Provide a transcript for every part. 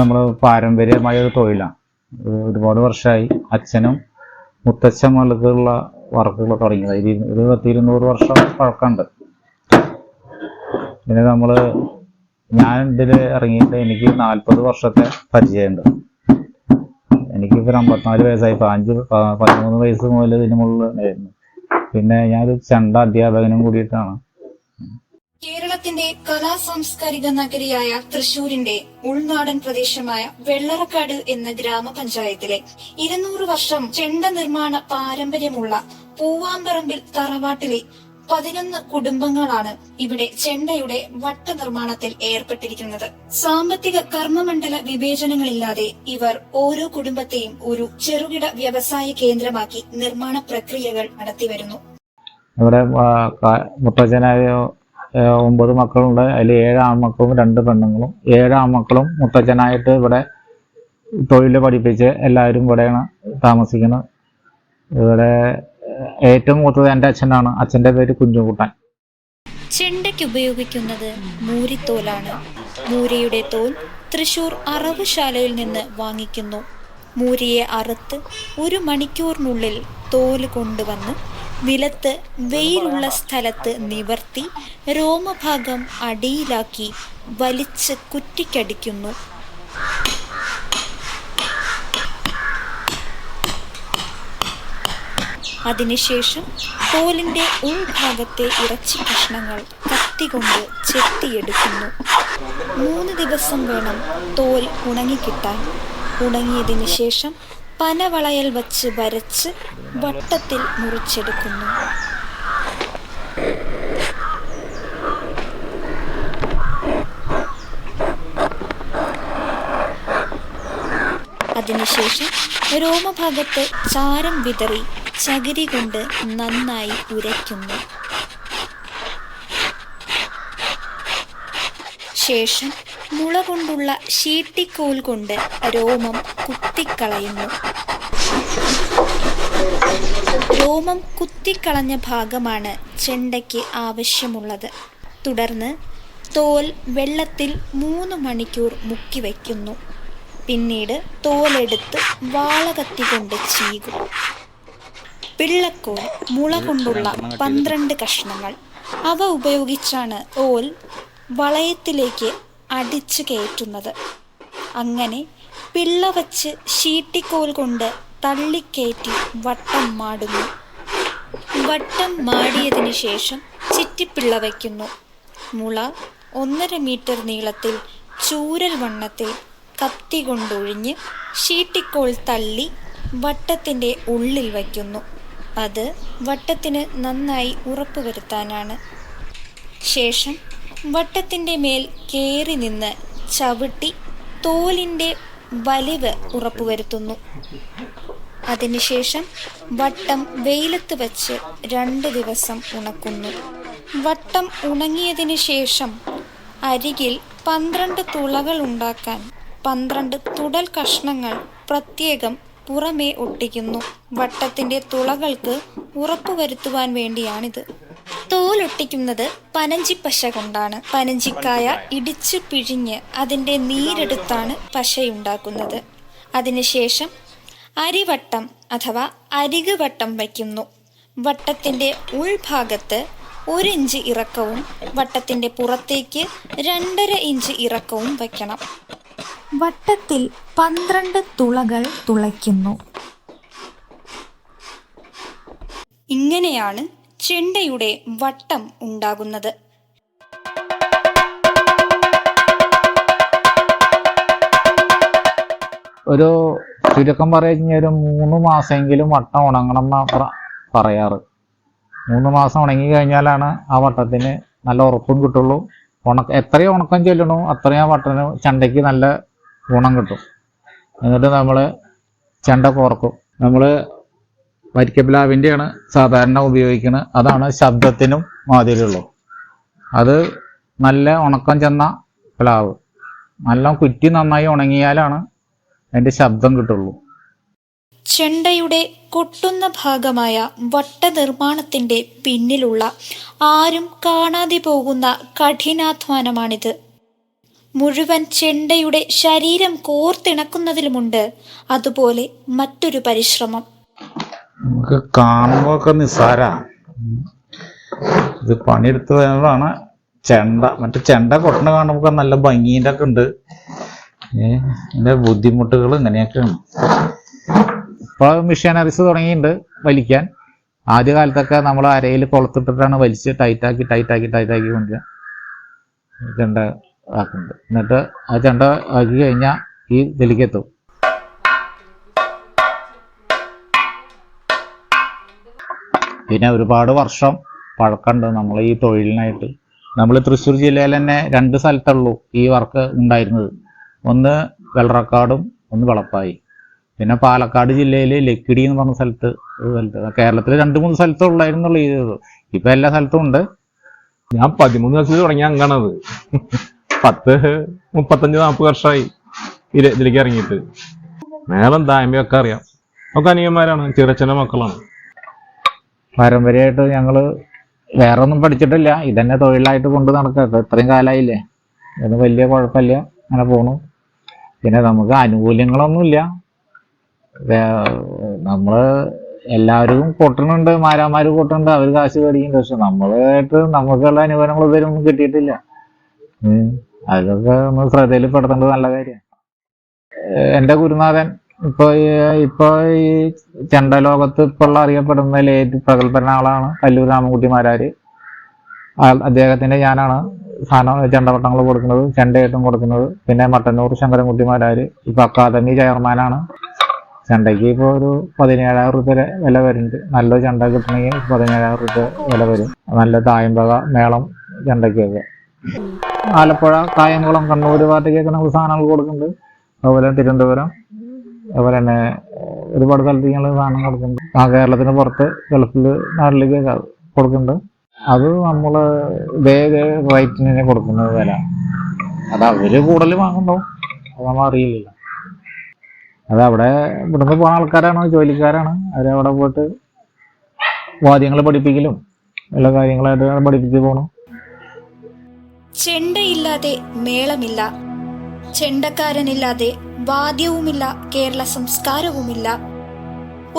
നമ്മൾ പാരമ്പര്യമായ ഒരു തൊഴിലാണ്. ഒരുപാട് വർഷമായി അച്ഛനും മുത്തച്ഛന്മാർക്കുള്ള വർക്കുകൾ തുടങ്ങിയത്. ഒരു 100-200 വർഷം പഴക്കമുണ്ട്. പിന്നെ ഞാൻ ഇതിൽ ഇറങ്ങിയിട്ട് എനിക്ക് 40 വർഷത്തെ പരിചയമുണ്ട്. എനിക്കിപ്പോൾ 54 വയസ്സായി. 13 വയസ്സ് മുതൽ ഇതിന് മുകളിലായിരുന്നു. പിന്നെ ഞാനൊരു ചെണ്ട അധ്യാപകനും കൂടിയിട്ടാണ്. കേരളത്തിന്റെ കലാ സാംസ്കാരിക നഗരിയായ തൃശൂരിന്റെ ഉൾനാടൻ പ്രദേശമായ വെള്ളറക്കാട് എന്ന ഗ്രാമപഞ്ചായത്തിലെ 200 വർഷം ചെണ്ട നിർമ്മാണ പാരമ്പര്യമുള്ള പൂവാമ്പറമ്പിൽ തറവാട്ടിലെ 11 കുടുംബങ്ങളാണ് ഇവിടെ ചെണ്ടയുടെ വട്ട നിർമ്മാണത്തിൽ ഏർപ്പെട്ടിരിക്കുന്നത്. സാമ്പത്തിക കർമ്മമണ്ഡല വിവേചനങ്ങളില്ലാതെ ഇവർ ഓരോ കുടുംബത്തെയും ഒരു ചെറുകിട വ്യവസായ കേന്ദ്രമാക്കി നിർമ്മാണ പ്രക്രിയകൾ നടത്തിവരുന്നു. ഇവിടെ മുത്തച്ഛനായ 9 മക്കളുണ്ട്. അതിൽ 7 ആൺമക്കളും 2 പെണ്ണുങ്ങളും. 7 ആൺമക്കളും മുത്തച്ഛനായിട്ട് ഇവിടെ തൊഴിൽ പഠിപ്പിച്ച് എല്ലാവരും ഇവിടെയാണ് താമസിക്കുന്നത്. ഇവിടെ ഏറ്റവും മൂത്തത് എൻ്റെ അച്ഛനാണ്. അച്ഛൻ്റെ പേര് കുഞ്ഞുകുട്ടൻ. ചെണ്ടയ്ക്ക് ഉപയോഗിക്കുന്നത് മൂരിത്തോലാണ്. മൂരിയുടെ തോൽ തൃശൂർ അറവുശാലയിൽ നിന്ന് വാങ്ങിക്കുന്നു. മൂരിയെ അറുത്ത് 1 മണിക്കൂറിനുള്ളിൽ തോല് കൊണ്ടുവന്ന് നിലത്ത് വെയിലുള്ള സ്ഥലത്ത് നിവർത്തി രോമഭാഗം അടിയിലാക്കി വലിച്ച് കുറ്റിക്കടിക്കുന്നു. അതിനുശേഷം തോലിന്റെ ഉൾഭാഗത്തെ ഇറച്ചി കഷ്ണങ്ങൾ കത്തികൊണ്ട് ചെത്തിയെടുക്കുന്നു. 3 ദിവസം വേണം തോൽ ഉണങ്ങിക്കിട്ടാൻ. ഉണങ്ങിയതിനു ശേഷം പനവളയൽ വച്ച് വരച്ച് വട്ടത്തിൽ മുറിച്ചെടുക്കുന്നു. അതിനുശേഷം രോമഭാഗത്ത് ചാരം വിതറി ചകിരി കൊണ്ട് നന്നായി ഉരയ്ക്കുന്നു. ശേഷം മുള കൊണ്ടുള്ള ശീട്ടിക്കോൽ കൊണ്ട് രോമം കുത്തിക്കളയുന്നു. രോമം കുത്തിക്കളഞ്ഞ ഭാഗമാണ് ചെണ്ടയ്ക്ക് ആവശ്യമുള്ളത്. തുടർന്ന് തോൽ വെള്ളത്തിൽ 3 മണിക്കൂർ മുക്കി വയ്ക്കുന്നു. പിന്നീട് തോലെടുത്ത് വാളകത്തി കൊണ്ട് ചീകും. പിള്ളക്കോൽ മുള കൊണ്ടുള്ള 12 കഷ്ണങ്ങൾ. അവ ഉപയോഗിച്ചാണ് ഓൽ വളയത്തിലേക്ക് അടിച്ചു കയറ്റുന്നത്. അങ്ങനെ പിള്ള വച്ച് ശീട്ടിക്കോൽ കൊണ്ട് തള്ളിക്കയറ്റി വട്ടം മാടുന്നു. വട്ടം മാടിയതിനു ശേഷം ചിറ്റിപ്പിള്ള വയ്ക്കുന്നു. മുള 1.5 മീറ്റർ നീളത്തിൽ ചൂരൽ വണ്ണത്തിൽ കത്തി കൊണ്ടൊഴിഞ്ഞ് ശീട്ടിക്കോൽ തള്ളി വട്ടത്തിൻ്റെ ഉള്ളിൽ വയ്ക്കുന്നു. അത് വട്ടത്തിന് നന്നായി ഉറപ്പുവരുത്താനാണ്. ശേഷം വട്ടത്തിൻ്റെ മേൽ കയറി നിന്ന് ചവിട്ടി തോലിൻ്റെ വലിവ് ഉറപ്പുവരുത്തുന്നു. അതിനുശേഷം വട്ടം വെയിലത്ത് വച്ച് 2 ദിവസം ഉണക്കുന്നു. വട്ടം ഉണങ്ങിയതിനു ശേഷം അരികിൽ 12 തുളകൾ ഉണ്ടാക്കാൻ 12 തുടൽ കഷ്ണങ്ങൾ പ്രത്യേകം പുറമേ ഒട്ടിക്കുന്നു. വട്ടത്തിൻ്റെ തുളകൾക്ക് ഉറപ്പുവരുത്തുവാൻ വേണ്ടിയാണിത്. തോലൊട്ടിക്കുന്നത് പനഞ്ചിപ്പശ കൊണ്ടാണ്. പനഞ്ചിക്കായ ഇടിച്ചു പിഴിഞ്ഞ് അതിൻ്റെ നീരെടുത്താണ് പശയുണ്ടാക്കുന്നത്. അതിനുശേഷം അരിവട്ടം അഥവാ അരിക് വട്ടം വയ്ക്കുന്നു. വട്ടത്തിൻ്റെ ഉൾഭാഗത്ത് 1 ഇഞ്ച് ഇറക്കവും വട്ടത്തിൻ്റെ പുറത്തേക്ക് 2.5 ഇഞ്ച് ഇറക്കവും വയ്ക്കണം. വട്ടത്തിൽ 12 തുളകൾ തുളയ്ക്കുന്നു. ഇങ്ങനെയാണ് ചെണ്ടയുടെ വട്ടം ഉണ്ടാകുന്നത്. ഒരു ചുരുക്കം പറഞ്ഞൊരു 3 മാസമെങ്കിലും വട്ടം ഉണങ്ങണം എന്നാണ് പറയാറ്. 3 മാസം ഉണങ്ങി കഴിഞ്ഞാലാണ് ആ വട്ടത്തിന് നല്ല ഉറപ്പും കിട്ടുള്ളൂ. എത്രയും ഉണക്കം ചെല്ലണോ അത്രയും ആ വട്ടത്തിന് ചെണ്ടയ്ക്ക് നല്ല ഗുണം കിട്ടും. എന്നിട്ട് നമ്മൾ ചെണ്ട കോർക്കും. നമ്മൾ വരിക്കപ്ലാവിൻ്റെയാണ് സാധാരണ ഉപയോഗിക്കുന്നത്. അതാണ് ശബ്ദത്തിനും മാതിരിയുള്ളൂ. അത് നല്ല ഉണക്കം ചെന്ന പ്ലാവ്. നല്ല കുറ്റി നന്നായി ഉണങ്ങിയാലാണ് അതിൻ്റെ ശബ്ദം കിട്ടുള്ളൂ. ചെണ്ടയുടെ കൊട്ടുന്ന ഭാഗമായ വട്ട നിർമ്മാണത്തിന്റെ പിന്നിലുള്ള ആരും കാണാതെ പോകുന്ന കഠിനാധ്വാനമാണിത്. മുഴുവൻ ചെണ്ടയുടെ ശരീരം കോർത്തിണക്കുന്നതിലുമുണ്ട് അതുപോലെ മറ്റൊരു പരിശ്രമം. നമുക്ക് കാണുമ്പോ ഒക്കെ നിസ്സാര, ഇത് പണിയെടുത്ത് വരുന്നതാണ് ചെണ്ട. മറ്റേ ചെണ്ട കൊട്ടണ കാണുമ്പോ നല്ല ഭംഗിൻ്റെ ഒക്കെ ഉണ്ട്. ഇതിന്റെ ബുദ്ധിമുട്ടുകൾ ഇങ്ങനെയൊക്കെയാണ്. ഇപ്പൊ മിഷനറീസ് തുടങ്ങിയിട്ടുണ്ട് വലിക്കാൻ. ആദ്യ കാലത്തൊക്കെ നമ്മൾ അരയിൽ കൊളുത്തിട്ടിട്ടാണ് വലിച്ച് ടൈറ്റാക്കി കൊണ്ടുവരിക, ചെണ്ട ആക്കുന്നുണ്ട്. എന്നിട്ട് ആ ചെണ്ട ആക്കി കഴിഞ്ഞാൽ ഈ ഇതിലേക്ക് എത്തും. പിന്നെ ഒരുപാട് വർഷം പഴക്കമുണ്ട് നമ്മൾ ഈ തൊഴിലിനായിട്ട്. നമ്മൾ തൃശ്ശൂർ ജില്ലയിൽ തന്നെ 2 സ്ഥലത്തുള്ളൂ ഈ വർക്ക് ഉണ്ടായിരുന്നത്. ഒന്ന് വെള്ളറക്കാടും ഒന്ന് വളപ്പായി. പിന്നെ പാലക്കാട് ജില്ലയിൽ ലക്കിടി എന്ന് പറഞ്ഞ സ്ഥലത്ത് കേരളത്തിൽ 2-3 സ്ഥലത്തും ഉള്ളായിരുന്നുള്ളൂ ഈ. ഇപ്പൊ എല്ലാ സ്ഥലത്തും ഉണ്ട്. ഞാൻ 13 വയസ്സിൽ തുടങ്ങിയ അങ്കാണത്. 35-40 വർഷമായി ഇതിലേക്ക് ഇറങ്ങിയിട്ട്. മേളം ദായ്മയൊക്കെ അറിയാം. ഒക്കെ അനിയന്മാരാണ്, ചെറിയച്ഛൻ്റെ മക്കളാണ്. പാരമ്പര്യമായിട്ട് ഞങ്ങള് വേറെ ഒന്നും പഠിച്ചിട്ടില്ല, ഇതന്നെ തൊഴിലായിട്ട് കൊണ്ട് നടക്കട്ടെ. ഇത്രയും കാലമായില്ലേ, അത് വലിയ കുഴപ്പമില്ല, അങ്ങനെ പോണു. പിന്നെ നമുക്ക് ആനുകൂല്യങ്ങളൊന്നുമില്ല. നമ്മള് എല്ലാവരും കൊട്ടുന്നുണ്ട്, മാരാമാര് കൊട്ടുന്നുണ്ട്, അവർ കാശ് മേടിക്കുന്നുണ്ട്. പക്ഷെ നമ്മളായിട്ട് നമുക്കുള്ള അനുഭവങ്ങൾ ഇതുവരെയൊന്നും കിട്ടിയിട്ടില്ല. അതൊക്കെ ഒന്ന് ശ്രദ്ധയിൽ പെടുത്തേണ്ടത് നല്ല കാര്യമാണ്. എൻ്റെ ഗുരുനാഥൻ ഇപ്പൊ ഈ ചെണ്ട ലോകത്ത് ഇപ്പോൾ അറിയപ്പെടുന്നതിൽ ഏറ്റവും പ്രഗത്ഭനായ ആളാണ് കല്ലൂർ രാമൻകുട്ടി മാരാര്. അദ്ദേഹത്തിന്റെ ഞാനാണ് ചെണ്ടവട്ടങ്ങൾ കൊടുക്കുന്നത്, ചെണ്ടയേറ്റം കൊടുക്കുന്നത്. പിന്നെ മട്ടന്നൂർ ശങ്കരൻകുട്ടി മാരാര് ഇപ്പൊ അക്കാദമി ചെയർമാനാണ്. ചെണ്ടയ്ക്ക് ഇപ്പോൾ ഒരു 17,000 രൂപ വില വരുന്നുണ്ട്. നല്ല ചെണ്ട കിട്ടണമെങ്കിൽ 17,000 രൂപ വില വരും. നല്ല തായമ്പക മേളം ചെണ്ടയ്ക്കൊക്കെ. ആലപ്പുഴ, കായംകുളം, കണ്ണൂർ ഭാഗത്തേക്കൊക്കെ നമുക്ക് സാധനങ്ങൾ കൊടുക്കുന്നുണ്ട്. അതുപോലെ തിരുവനന്തപുരം, അതുപോലെ തന്നെ ഒരുപാട് സ്ഥലത്ത് ഞങ്ങൾ സാധനം കൊടുക്കുന്നുണ്ട്. കേരളത്തിന് പുറത്ത് ഗൾഫിൽ നാട്ടിലേക്ക് കൊടുക്കുന്നുണ്ട്. അത് നമ്മൾ ഇതേ റേറ്റിന് കൊടുക്കുന്നത് വില. അത് അവര് കൂടുതൽ വാങ്ങുന്നുണ്ടാവും, അത് നമ്മൾ അറിയില്ല. അത് അവിടെ ഇവിടുന്ന് പോകുന്ന ആൾക്കാരാണ്, ജോലിക്കാരാണ്. അവരവിടെ പോയിട്ട് വാദ്യങ്ങൾ പഠിപ്പിക്കലും എല്ലാ കാര്യങ്ങളായിട്ട് പഠിപ്പിച്ച് പോകണം. ചെണ്ടയില്ലാതെ മേളമില്ല, ചെണ്ടക്കാരനില്ലാതെ വാദ്യവുമില്ല, കേരള സംസ്കാരവുമില്ല.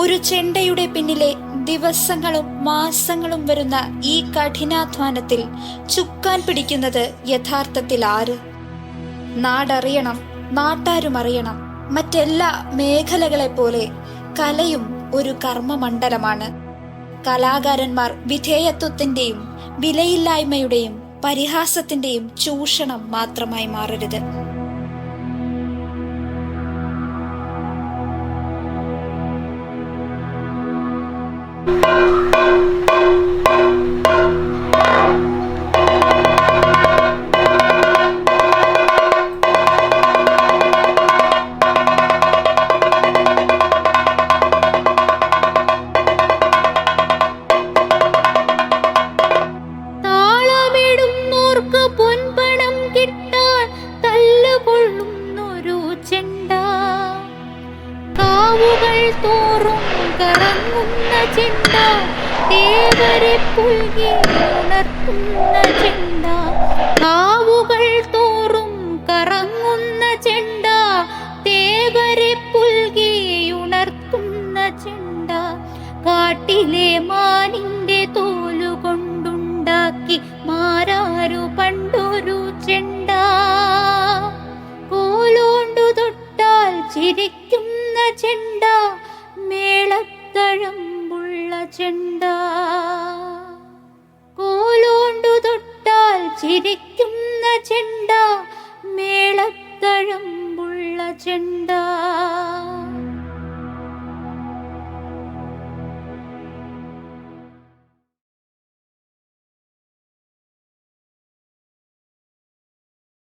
ഒരു ചെണ്ടയുടെ പിന്നിലെ ദിവസങ്ങളും മാസങ്ങളും വരുന്ന ഈ കഠിനാധ്വാനത്തിൽ ചുക്കാൻ പിടിക്കുന്നത് യഥാർത്ഥത്തിൽ ആര്? നാടറിയണം, നാട്ടാരും അറിയണം. മറ്റെല്ലാ മേഖലകളെ പോലെ കലയും ഒരു കർമ്മമണ്ഡലമാണ്. കലാകാരന്മാർ വിധേയത്വത്തിന്റെയും വിലയില്ലായ്മയുടെയും പരിഹാസത്തിന്റെയും ചൂഷണം മാത്രമായി മാറരുത്. തോറും കറങ്ങുന്ന ചെണ്ട, തേവരെ പുൽകി ഉണർത്തുന്ന ചെണ്ട. കാവുകൾ തോറും കറങ്ങുന്ന ചെണ്ട, തേവരെ പുൽകി ഉണർത്തുന്ന ചെണ്ട. കാട്ടിലെ മാനിന്റെ തോലുകൊണ്ടുണ്ടാക്കി മാരാരു പണ്ടൊരു ചെണ്ട. കോലോണ്ടു തൊട്ടാൽ ചിരിക്കുന്ന ചെണ്ട, മേളത്തഴമ്പുള്ള ചെണ്ട. കോലോണ്ടു തൊട്ടാൽ ചിരിക്കുന്ന ചെണ്ട, മേളത്തഴമ്പുള്ള ചെണ്ട.